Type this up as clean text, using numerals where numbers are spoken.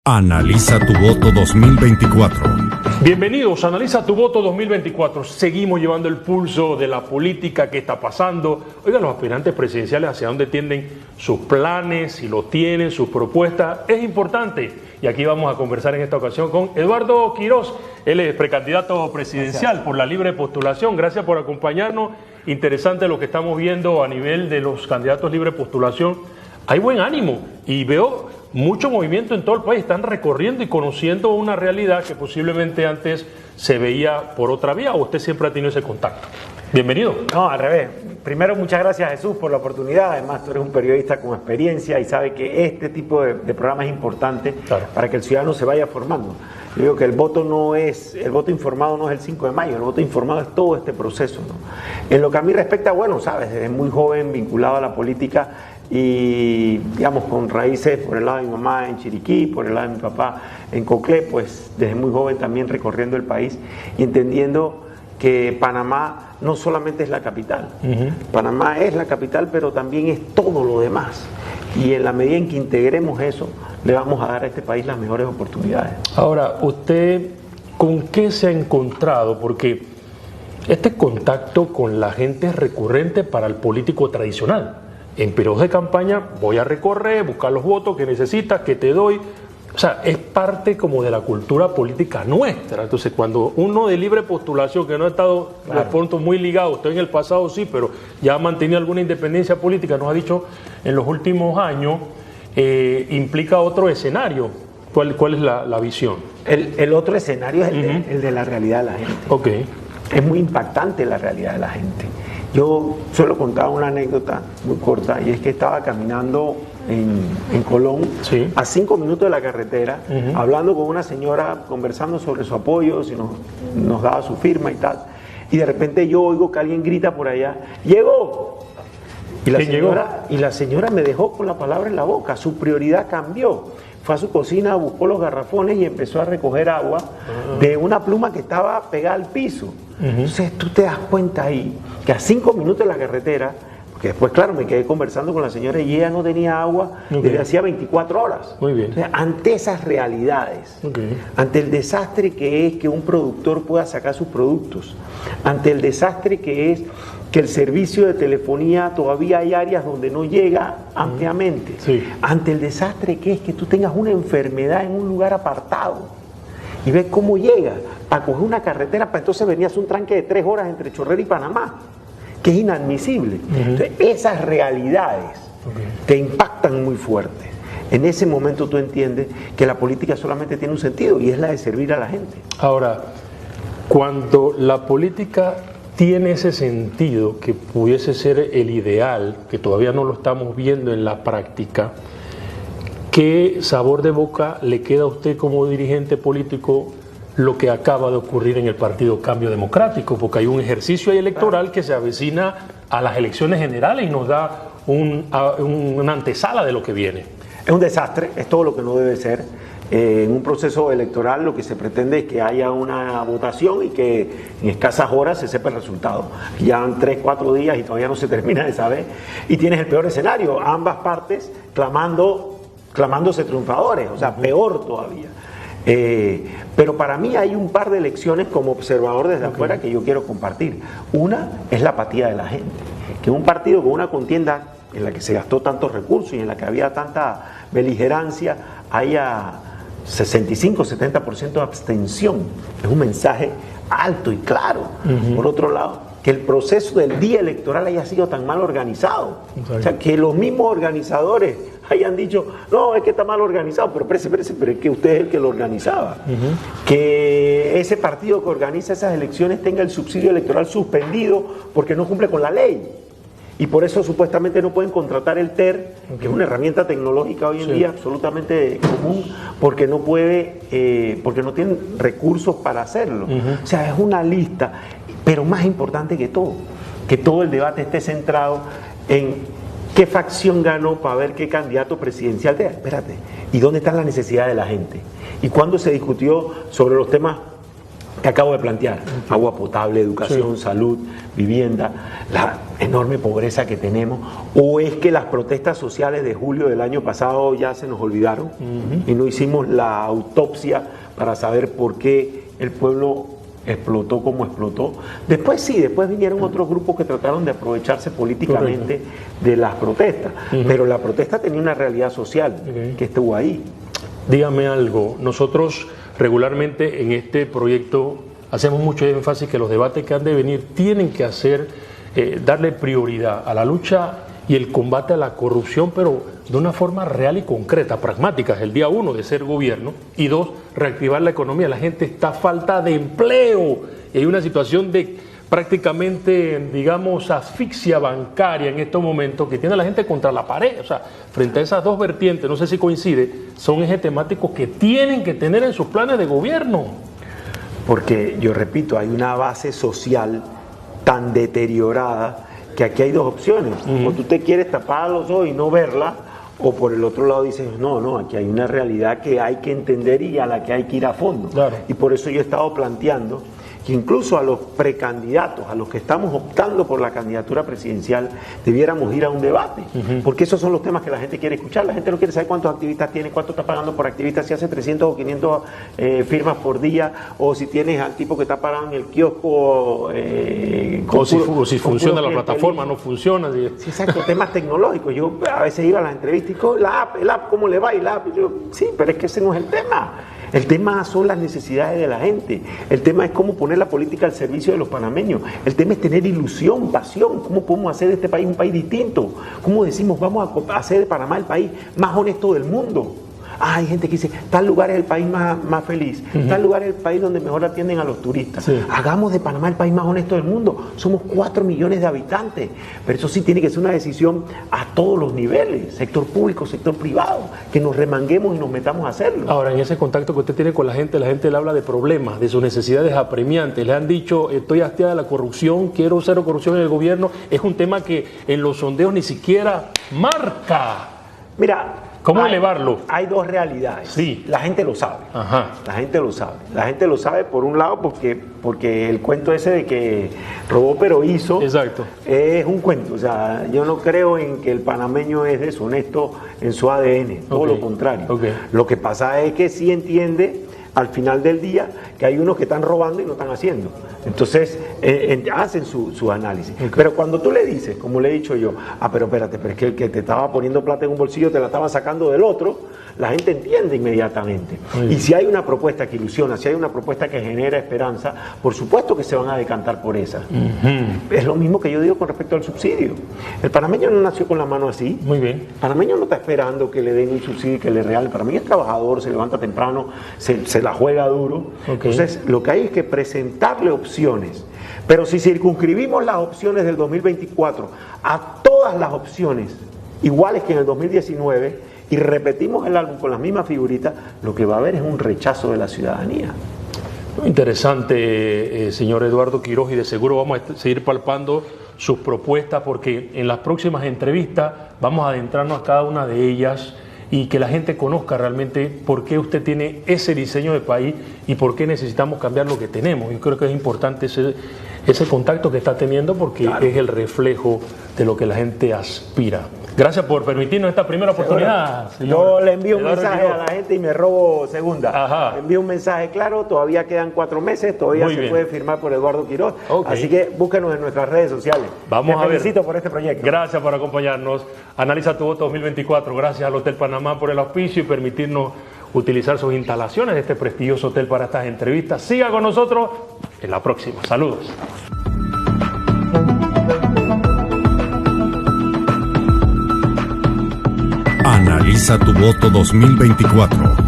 Analiza tu voto 2024. Bienvenidos a Analiza tu voto 2024. Seguimos llevando el pulso de la política, qué está pasando. Oigan, los aspirantes presidenciales, hacia dónde tienden sus planes, si lo tienen, sus propuestas, es importante. Y aquí vamos a conversar en esta ocasión con Eduardo Quiroz. Él es precandidato presidencial por la libre postulación. Gracias por acompañarnos. Interesante lo que estamos viendo a nivel de los candidatos libre postulación. Hay buen ánimo y veo mucho movimiento en todo el país. Están recorriendo y conociendo una realidad que posiblemente antes se veía por otra vía, o usted siempre ha tenido ese contacto. Bienvenido. No, al revés. Primero, muchas gracias, Jesús, por la oportunidad. Además, tú eres un periodista con experiencia y sabes que este tipo de programa es importante, claro, para que el ciudadano se vaya formando. Yo digo que el voto informado no es el 5 de mayo, el voto informado es todo este proceso, ¿no? En lo que a mí respecta, bueno, sabes, desde muy joven vinculado a la política y, digamos, con raíces por el lado de mi mamá en Chiriquí, por el lado de mi papá en Coclé, pues desde muy joven también recorriendo el país y entendiendo que Panamá no solamente es la capital. Panamá es la capital, pero también es todo lo demás. Y en la medida en que integremos eso, le vamos a dar a este país las mejores oportunidades. Ahora, ¿usted con qué se ha encontrado? Porque este contacto con la gente es recurrente para el político tradicional. En periodos de campaña voy a recorrer, buscar los votos que necesitas, que te doy. O sea, es parte como de la cultura política nuestra. Entonces, cuando uno de libre postulación, que no ha estado de pronto muy ligado, usted en el pasado sí, pero ya ha mantenido alguna independencia política, nos ha dicho en los últimos años, implica otro escenario. ¿Cuál es la visión? El otro escenario es el de la realidad de la gente. Okay. Es muy impactante la realidad de la gente. Yo suelo contar una anécdota muy corta, y es que estaba caminando en Colón, sí, a 5 minutos de la carretera, hablando con una señora, conversando sobre su apoyo, si nos daba su firma y tal, y de repente yo oigo que alguien grita por allá: ¡llegó! Y la señora me dejó con la palabra en la boca. Su prioridad cambió. Fue a su cocina, buscó los garrafones y empezó a recoger agua de una pluma que estaba pegada al piso. Entonces tú te das cuenta ahí que a 5 minutos de la carretera, porque después, claro, me quedé conversando con la señora y ella no tenía agua desde hacía 24 horas. Muy bien. Entonces, ante esas realidades, ante el desastre que es que un productor pueda sacar sus productos, ante el desastre que es que el servicio de telefonía todavía hay áreas donde no llega ampliamente, ante el desastre que es que tú tengas una enfermedad en un lugar apartado y ves cómo llega para coger una carretera, para entonces venir a hacer un tranque de 3 horas entre Chorrera y Panamá, que es inadmisible. Entonces, esas realidades te impactan muy fuerte. En ese momento tú entiendes que la política solamente tiene un sentido, y es la de servir a la gente. Ahora, cuando la política tiene ese sentido que pudiese ser el ideal, que todavía no lo estamos viendo en la práctica, ¿qué sabor de boca le queda a usted como dirigente político lo que acaba de ocurrir en el Partido Cambio Democrático? Porque hay un ejercicio electoral que se avecina a las elecciones generales y nos da una antesala de lo que viene. Es un desastre, es todo lo que no debe ser. En un proceso electoral lo que se pretende es que haya una votación y que en escasas horas se sepa el resultado. Ya van 3, 4 días y todavía no se termina de saber. Y tienes el peor escenario, ambas partes clamándose triunfadores, o sea, peor todavía. Pero para mí hay un par de lecciones como observador desde afuera que yo quiero compartir. Una es la apatía de la gente, que un partido con una contienda en la que se gastó tantos recursos y en la que había tanta beligerancia haya 65-70% de abstención. Es un mensaje alto y claro. Por otro lado, que el proceso del día electoral haya sido tan mal organizado. O sea, que los mismos organizadores hayan dicho: no, es que está mal organizado, pero espérese, pero es que usted es el que lo organizaba. Que ese partido que organiza esas elecciones tenga el subsidio electoral suspendido porque no cumple con la ley. Y por eso supuestamente no pueden contratar el TER, que es una herramienta tecnológica hoy en día absolutamente común, porque no porque no tienen recursos para hacerlo. O sea, es una lista. Pero más importante que todo el debate esté centrado en qué facción ganó para ver qué candidato presidencial te da. Espérate, ¿y dónde están las necesidades de la gente? ¿Y cuándo se discutió sobre los temas que acabo de plantear? Agua potable, educación, salud, vivienda. enorme pobreza que tenemos, o es que las protestas sociales de julio del año pasado ya se nos olvidaron y no hicimos la autopsia para saber por qué el pueblo explotó como explotó. Después sí, después vinieron otros grupos que trataron de aprovecharse políticamente de las protestas, pero la protesta tenía una realidad social que estuvo ahí. Dígame algo, nosotros regularmente en este proyecto hacemos mucho énfasis que los debates que han de venir tienen que hacer, darle prioridad a la lucha y el combate a la corrupción, pero de una forma real y concreta, pragmática. Es el día 1 de ser gobierno, y 2, reactivar la economía. La gente está a falta de empleo y hay una situación de prácticamente, digamos, asfixia bancaria en estos momentos que tiene a la gente contra la pared. O sea, frente a esas dos vertientes, no sé si coincide, son ejes temáticos que tienen que tener en sus planes de gobierno. Porque, yo repito, hay una base social tan deteriorada que aquí hay dos opciones. O tú te quieres tapar los ojos y no verla, o por el otro lado dices, no, aquí hay una realidad que hay que entender y a la que hay que ir a fondo. Claro. Y por eso yo he estado planteando que incluso a los precandidatos, a los que estamos optando por la candidatura presidencial, debiéramos ir a un debate, porque esos son los temas que la gente quiere escuchar. La gente no quiere saber cuántos activistas tiene, cuánto está pagando por activista, si hace 300 o 500 firmas por día, o si tienes al tipo que está parado en el kiosco, o si funciona la plataforma, no funciona. Sí, exacto, temas tecnológicos. Yo a veces iba a las entrevistas y digo, el app, ¿cómo le va? Y la app, y yo, sí, pero es que ese no es el tema. El tema son las necesidades de la gente. El tema es cómo poner la política al servicio de los panameños. El tema es tener ilusión, pasión. ¿Cómo podemos hacer de este país un país distinto? ¿Cómo decimos, vamos a hacer de Panamá el país más honesto del mundo? Hay gente que dice, tal lugar es el país más feliz, tal lugar es el país donde mejor atienden a los turistas. Sí. Hagamos de Panamá el país más honesto del mundo. Somos 4 millones de habitantes, pero eso sí tiene que ser una decisión a todos los niveles, sector público, sector privado, que nos remanguemos y nos metamos a hacerlo. Ahora, en ese contacto que usted tiene con la gente le habla de problemas, de sus necesidades apremiantes. Le han dicho, estoy hastiada de la corrupción, quiero cero corrupción en el gobierno. Es un tema que en los sondeos ni siquiera marca. Mira, ¿cómo elevarlo? Hay dos realidades. Sí. La gente lo sabe. Ajá. La gente lo sabe. La gente lo sabe por un lado porque el cuento ese de que robó pero hizo. Exacto. Es un cuento. O sea, yo no creo en que el panameño es deshonesto en su ADN. Todo lo contrario. Lo que pasa es que sí entiende al final del día que hay unos que están robando y no están haciendo. Entonces hacen su análisis. Pero cuando tú le dices, como le he dicho yo, pero espérate, pero es que el que te estaba poniendo plata en un bolsillo te la estaba sacando del otro, la gente entiende inmediatamente. Y si hay una propuesta que ilusiona, si hay una propuesta que genera esperanza, por supuesto que se van a decantar por esa. Es lo mismo que yo digo con respecto al subsidio. El panameño no nació con la mano así. Muy bien. El panameño no está esperando que le den un subsidio que le regalen. El panameño es trabajador, se levanta temprano, se la juega duro. Entonces, lo que hay es que presentarle opciones. Pero si circunscribimos las opciones del 2024 a todas las opciones iguales que en el 2019 y repetimos el álbum con las mismas figuritas, lo que va a haber es un rechazo de la ciudadanía. Muy interesante, señor Eduardo Quiroz, y de seguro vamos a seguir palpando sus propuestas, porque en las próximas entrevistas vamos a adentrarnos a cada una de ellas y que la gente conozca realmente por qué usted tiene ese diseño de país y por qué necesitamos cambiar lo que tenemos. Yo creo que es importante ese contacto que está teniendo, porque es el reflejo de lo que la gente aspira. Gracias por permitirnos esta primera oportunidad. Yo le envío un mensaje a la gente y me robo segunda. Le envío un mensaje claro, todavía quedan 4 meses, todavía se puede firmar por Eduardo Quiroz. Así que búsquenos en nuestras redes sociales. Vamos a ver. Felicito por este proyecto. Gracias por acompañarnos. Analiza tu voto 2024. Gracias al Hotel Panamá por el auspicio y permitirnos utilizar sus instalaciones de este prestigioso hotel para estas entrevistas. Siga con nosotros en la próxima. Saludos. Analiza tu voto 2024.